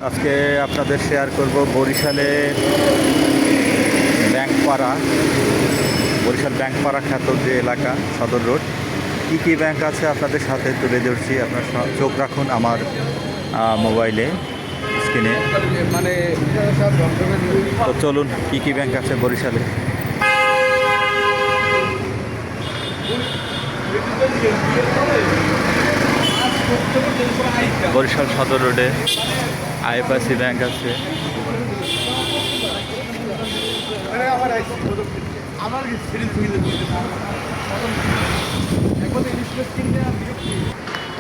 আজকে আপনাদের শেয়ার করব বরিশালে ব্যাংকপাড়া, বরিশাল ব্যাংকপাড়া খ্যাত যে এলাকা সদর রোড, কী কী ব্যাংক আছে আপনাদের সাথে তুলে ধরছি। আপনার চোখ রাখুন আমার মোবাইলে স্ক্রিনে। তো চলুন কী কী ব্যাংক আছে বরিশালে। বরিশাল সদর রোডে আইএফআইসি ব্যাংক আছে।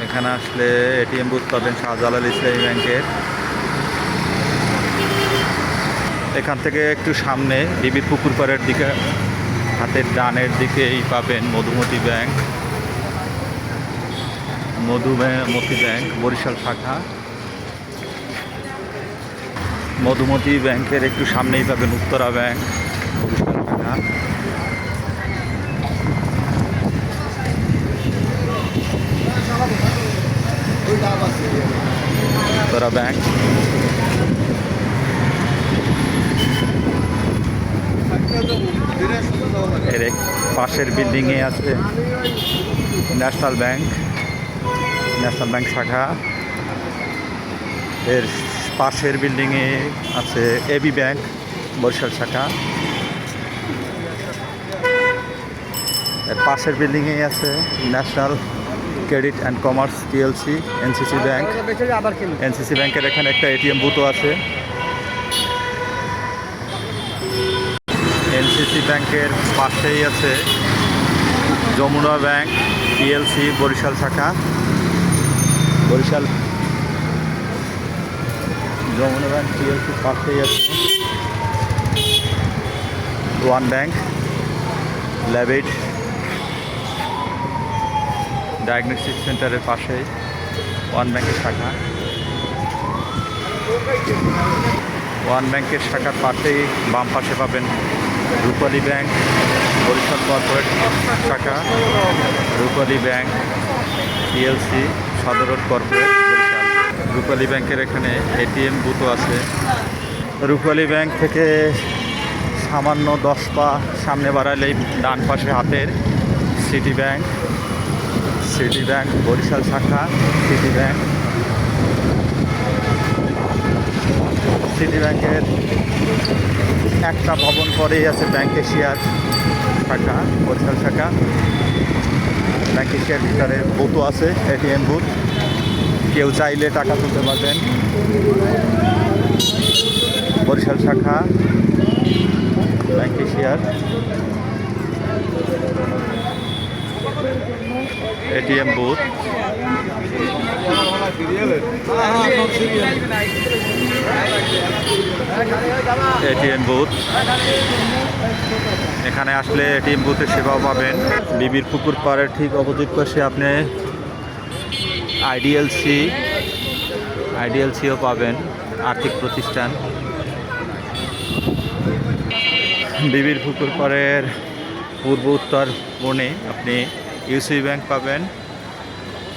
এখানে আসলে এটিএম বুথ পাবেন শাহজালাল ইসলামী ব্যাংকের। এখান থেকে একটু সামনে বিবির পুকুর পাড়ের দিকে হাতের ডানের দিকেই পাবেন মধুমতি ব্যাংক। মধুমতি ব্যাংক বরিশাল শাখা। মধুমতি ব্যাংকের একটু সামনেই পাবেন উত্তরা ব্যাংক বরিশাল শাখা। উত্তরা ব্যাংক। এর পাশের বিল্ডিংয়ে আছে ন্যাশনাল ব্যাংক, ন্যাশনাল ব্যাংক শাখা। এর পাশের বিল্ডিংয়ে আছে এবি ব্যাংক বরিশাল শাখা। এর পাশের বিল্ডিংয়ে আছে national credit and commerce PLC NCC bank. NCC ব্যাংকের এখানে একটা এটিএম বুথও আছে। এনসিসি ব্যাংকের পাশেই আছে যমুনা ব্যাংক পিএলসি বরিশাল শাখা। বরিশাল যমুনা ব্যাংক পিএলসির পাশেই আছে ওয়ান ব্যাংক ল্যাবেড ডায়াগনস্টিক সেন্টারের পাশেই ওয়ান ব্যাংকের শাখা। ওয়ান ব্যাংকের শাখার পাশেই বাম পাশে পাবেন রূপালী ব্যাংক বরিশাল কর্পোরেট শাখা। রূপালী ব্যাংক পিএলসি সদর রোড কর্পোরেট বরিশাল। রূপালী ব্যাংকের এখানে এটিএম বুথও আছে। রূপালী ব্যাংক থেকে সামান্য 10 পা সামনে বাড়ালেই ডান পাশে হাতের city bank. City bank Barishal শাখা। সিটি ব্যাংক, সিটি ব্যাংকের একটা ভবন পরেই আছে ব্যাংক এশিয়ার শাখা বরিশাল শাখা। ব্যাংক এশিয়ার ভিতরে বুথও আছে এটিএম বুথ, কেউ চাইলে টাকা তুলতে পারবেন। বরিশাল শাখা ব্যাংক এশিয়ার এটিএম বুথ। এটিএম বুথ, এখানে আসলে এটিএম বুথের সেবাও পাবেন। বিবির পুকুর পাড়ের ঠিক অপোজিট পাশে আপনি আইডিএলসিও পাবেন, আর্থিক প্রতিষ্ঠান। বিবির পুকুর পাড়ের পূর্ব উত্তর কোণে আপনি ইউসি ব্যাংক পাবেন,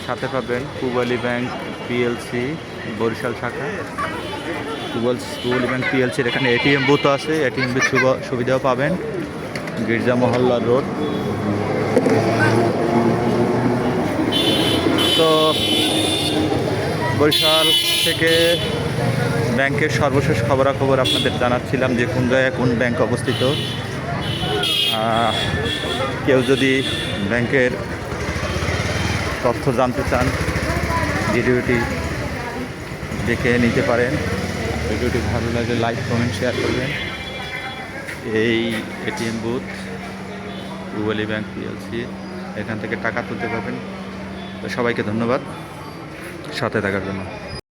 সাথে পাবেন পূবালী ব্যাংক পিএলসি বরিশাল শাখা। পূবালী ব্যাংক পিএলসির এখানে এটিএম বুথ আছে, এটিএম বুথ সুবিধাও পাবেন। গির্জা মহল্লা রোড। তো বরিশাল থেকে ব্যাংকের সর্বশেষ খবরাখবর আপনাদের জানাচ্ছিলাম যে কোন জায়গায় কোন ব্যাংক অবস্থিত। কেউ যদি ব্যাংকের তথ্য জানতে চান ভিডিওটি দেখে নিতে পারেন। ভিডিওটি ভালো লাগলে লাইক কমেন্ট শেয়ার করবেন। এই ATM booth Pubali bank PLC, এখান থেকে টাকা তুলতে পারবেন। তো সবাইকে ধন্যবাদ সাথে থাকার জন্য।